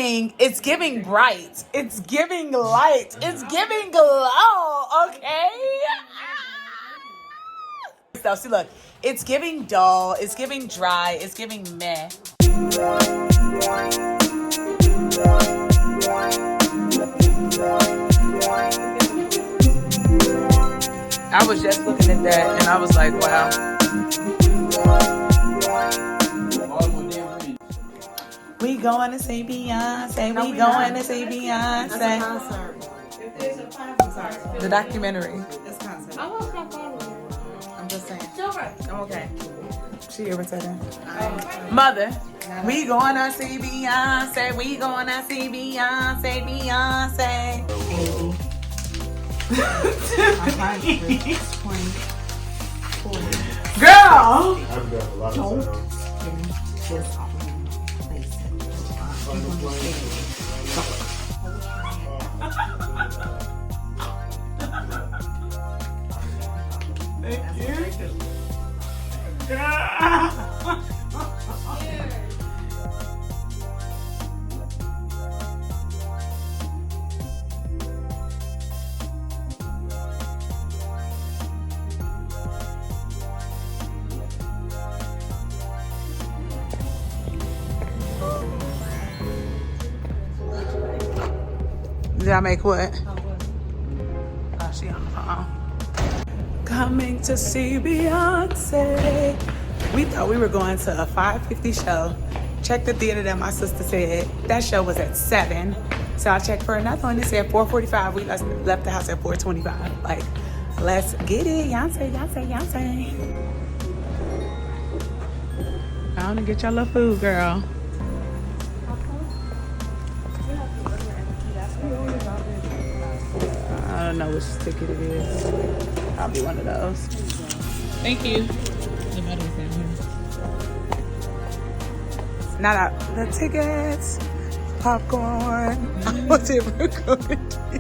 It's giving bright. It's giving light. It's giving glow. Okay. So see, look, it's giving dull. It's giving dry. It's giving meh. I was just looking at that and I was like, wow. We going to see Beyonce. We going to see Beyonce. That's a concert. I'm sorry. The documentary. It's a concert. I won't come forward. I'm just saying. Sure. I'm okay. She irritated. Mother, we going to see Beyonce. We going to see Beyonce. Beyonce. 80. 120. 40. Girl. Don't give me this off of my place. Thank you. Did I make what? Oh, she on the phone. Coming to see Beyonce. We thought we were going to a 5:50 show. Checked the theater that my sister said that show was at 7. So I checked for another one. It said 4:45. We left the house at 4:25. Like, let's get it. Beyonce, Beyonce, Beyonce. I want to get your little food, girl. I don't know which ticket it is. I'll be one of those. Thank you. The medal's down here. Not out. The tickets, popcorn. Whatever we're going to do.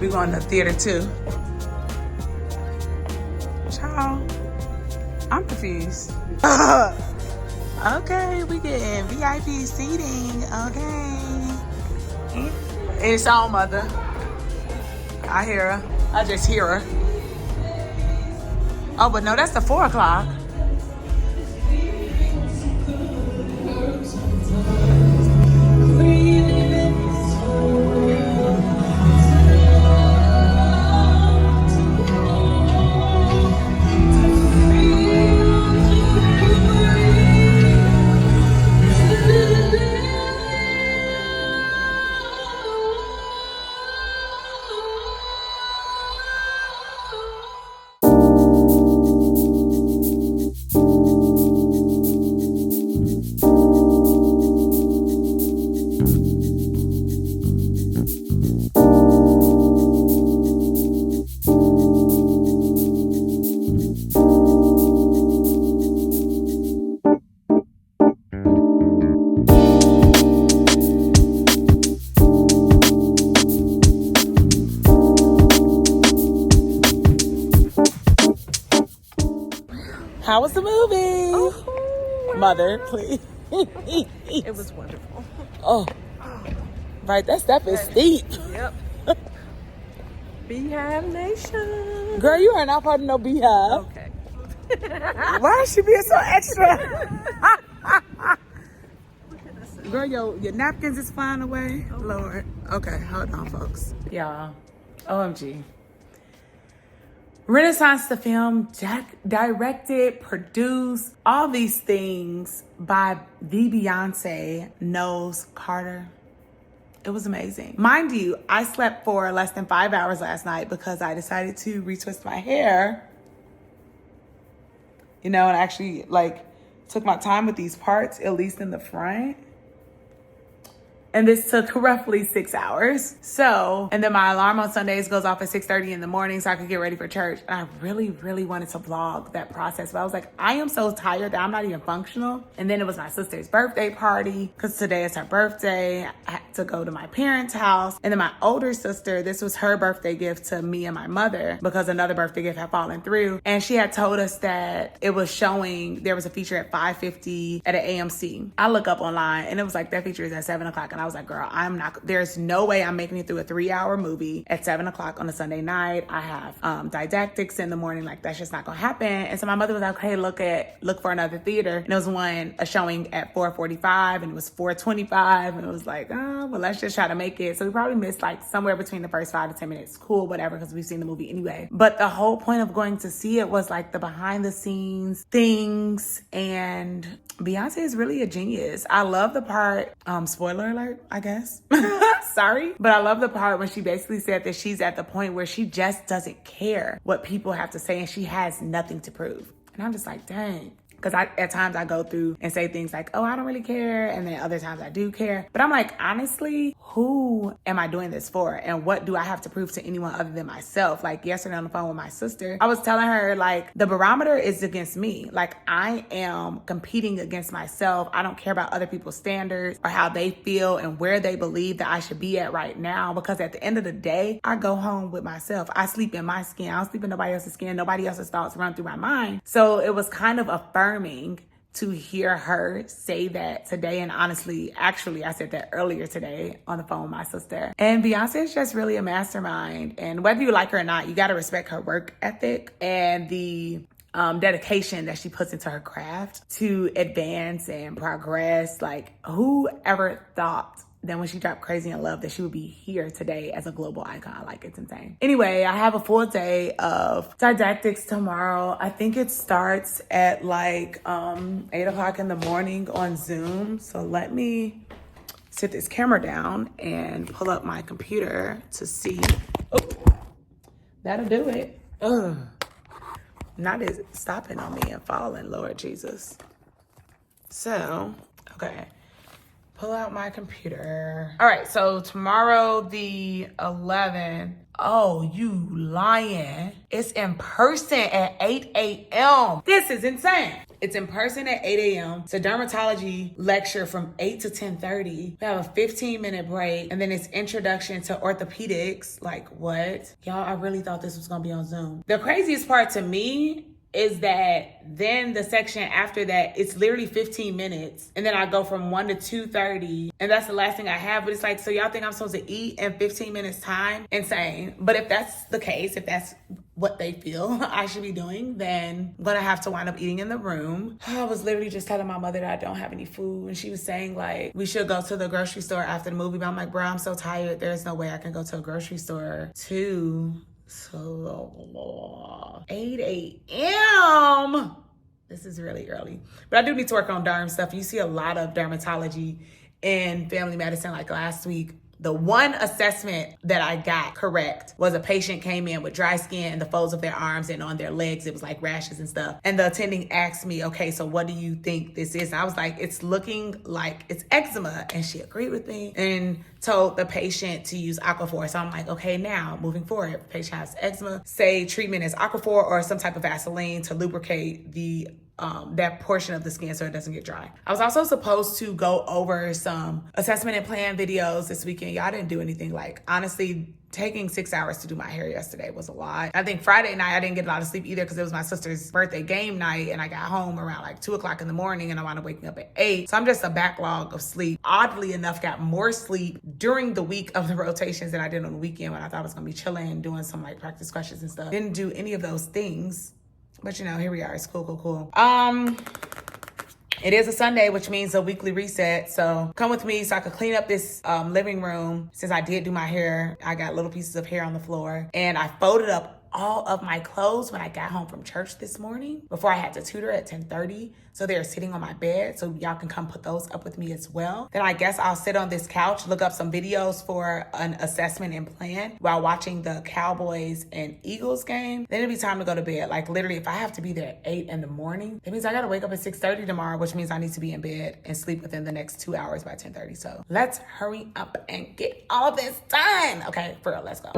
We're going to theater too. Ciao. I'm confused. Okay, we getting VIP seating. Okay. It's on, mother. I hear her. I just hear her. Oh, but no, that's the 4 o'clock. How was the movie? Oh, Mother, please. it was wonderful. Oh, right. That step is steep. Yep. Beehive Nation. Girl, you are not part of no beehive. Okay. Why is she being so extra? Girl, your napkins is flying away. Oh. Lord. Okay, hold on, folks. Y'all, OMG. Renaissance the film, directed, produced, all these things by the Beyonce knows Carter. It was amazing. Mind you, I slept for less than 5 hours last night because I decided to retwist my hair. You know, and actually like took my time with these parts, at least in the front. And this took roughly 6 hours. So, and then my alarm on Sundays goes off at 6:30 in the morning so I could get ready for church. And I really, really wanted to vlog that process. But I was like, I am so tired that I'm not even functional. And then it was my sister's birthday party because today is her birthday. I had to go to my parents' house. And then my older sister, this was her birthday gift to me and my mother because another birthday gift had fallen through. And she had told us that it was showing, there was a feature at 5:50 at an AMC. I look up online and it was like, that feature is at 7 o'clock. And I was like, girl, there's no way I'm making it through a 3-hour movie at 7 o'clock on a Sunday night. I have didactics in the morning. Like, that's just not gonna happen. And so my mother was like, okay, look for another theater. And it was a showing at 4:45 and it was 4:25. And it was like, oh, well, let's just try to make it. So we probably missed like somewhere between the first 5 to 10 minutes. Cool, whatever, because we've seen the movie anyway. But the whole point of going to see it was like the behind the scenes things. And Beyonce is really a genius. I love the part, spoiler alert, I guess. Sorry. But I love the part when she basically said that she's at the point where she just doesn't care what people have to say and she has nothing to prove. And I'm just like, dang. Because at times I go through and say things like, oh, I don't really care. And then other times I do care. But I'm like, honestly, who am I doing this for? And what do I have to prove to anyone other than myself? Like yesterday on the phone with my sister, I was telling her like the barometer is against me. Like I am competing against myself. I don't care about other people's standards or how they feel and where they believe that I should be at right now. Because at the end of the day, I go home with myself. I sleep in my skin. I don't sleep in nobody else's skin. Nobody else's thoughts run through my mind. So it was kind of affirming to hear her say that today. And honestly, actually, I said that earlier today on the phone with my sister. And Beyonce is just really a mastermind. And whether you like her or not, you got to respect her work ethic and the dedication that she puts into her craft to advance and progress. Like, whoever thought then when she dropped Crazy in Love that she would be here today as a global icon? Like, it's insane. Anyway, I have a full day of didactics tomorrow. I think it starts at like 8 o'clock in the morning on Zoom. So let me sit this camera down and pull up my computer to see. Oh, that'll do it. Ugh. Not as stopping on me and falling, Lord Jesus. So, okay. Pull out my computer. All right, so tomorrow the 11th. Oh, you lying. It's in person at 8 a.m. This is insane. It's in person at 8 a.m. It's a dermatology lecture from 8 to 10:30. We have a 15-minute break, and then it's introduction to orthopedics. Like, what? Y'all, I really thought this was gonna be on Zoom. The craziest part to me is that then the section after that, it's literally 15 minutes. And then I go from 1 to 2:30. And that's the last thing I have. But it's like, so y'all think I'm supposed to eat in 15 minutes time? Insane. But if that's the case, if that's what they feel I should be doing, then I'm gonna have to wind up eating in the room. I was literally just telling my mother that I don't have any food. And she was saying like, we should go to the grocery store after the movie. But I'm like, bro, I'm so tired. There's no way I can go to a grocery store too. So 8 a.m. This is really early. But I do need to work on derm stuff. You see a lot of dermatology in family medicine. Like last week, the one assessment that I got correct was a patient came in with dry skin in the folds of their arms and on their legs. It was like rashes and stuff. And the attending asked me, okay, so what do you think this is? And I was like, it's looking like it's eczema. And she agreed with me and told the patient to use Aquaphor. So I'm like, okay, now moving forward, if the patient has eczema, say treatment is Aquaphor or some type of Vaseline to lubricate the that portion of the skin so it doesn't get dry. I was also supposed to go over some assessment and plan videos this weekend. Y'all didn't do anything. Like, honestly, taking 6 hours to do my hair yesterday was a lot. I think Friday night I didn't get a lot of sleep either because it was my sister's birthday game night and I got home around like 2 o'clock in the morning and I wound up waking up at 8. So I'm just a backlog of sleep. Oddly enough, got more sleep during the week of the rotations than I did on the weekend when I thought I was gonna be chilling, doing some like practice questions and stuff. Didn't do any of those things. But you know, here we are. It's cool. It is a Sunday, which means a weekly reset. So come with me so I could clean up this living room. Since I did do my hair, I got little pieces of hair on the floor. And I folded up all of my clothes when I got home from church this morning before I had to tutor at 10:30. So they're sitting on my bed, so y'all can come put those up with me as well. Then I guess I'll sit on this couch, look up some videos for an assessment and plan while watching the Cowboys and Eagles game. Then it'll be time to go to bed. Like literally, if I have to be there at 8 in the morning, that means I gotta wake up at 6:30 tomorrow, which means I need to be in bed and sleep within the next 2 hours by 10:30. So let's hurry up and get all this done. Okay, for real, let's go.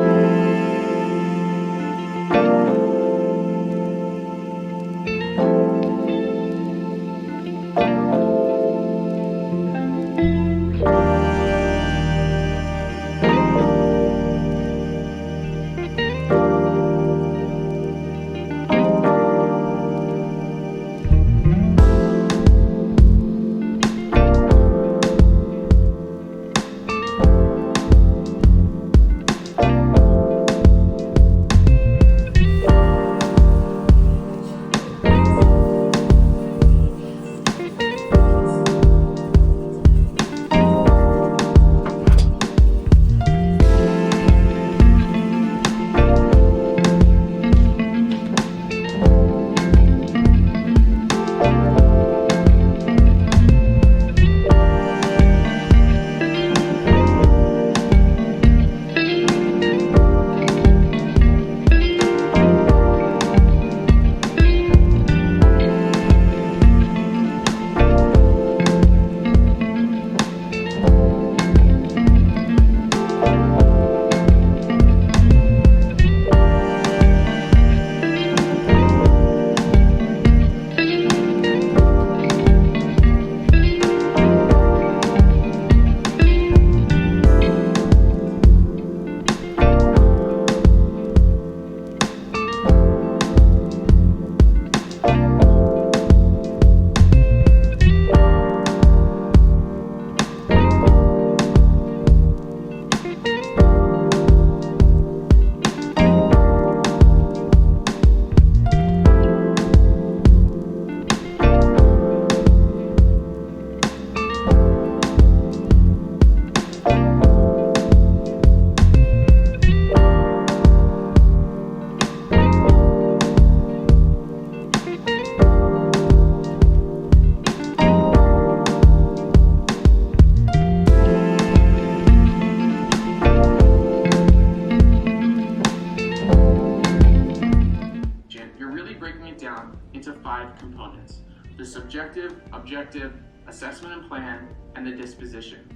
Into 5 components: the subjective, objective, assessment and plan, and the disposition.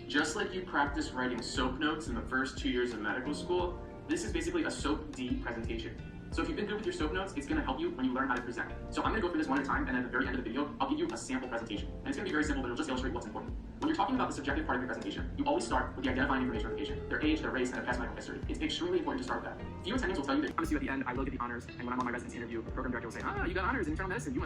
Just like you practice writing SOAP notes in the first 2 years of medical school, this is basically a SOAP D presentation. So if you've been good with your SOAP notes, it's going to help you when you learn how to present. So I'm going to go through this one at a time, and at the very end of the video, I'll give you a sample presentation. And it's going to be very simple, but it'll just illustrate what's important. When you're talking about the subjective part of your presentation, you always start with the identifying information of the patient: their age, their race, and their past medical history. It's extremely important to start with that. Few attendings will tell you that I promise you at the end I will get the honors, and when I'm on my residency interview, the program director will say, you got honors in internal medicine, you must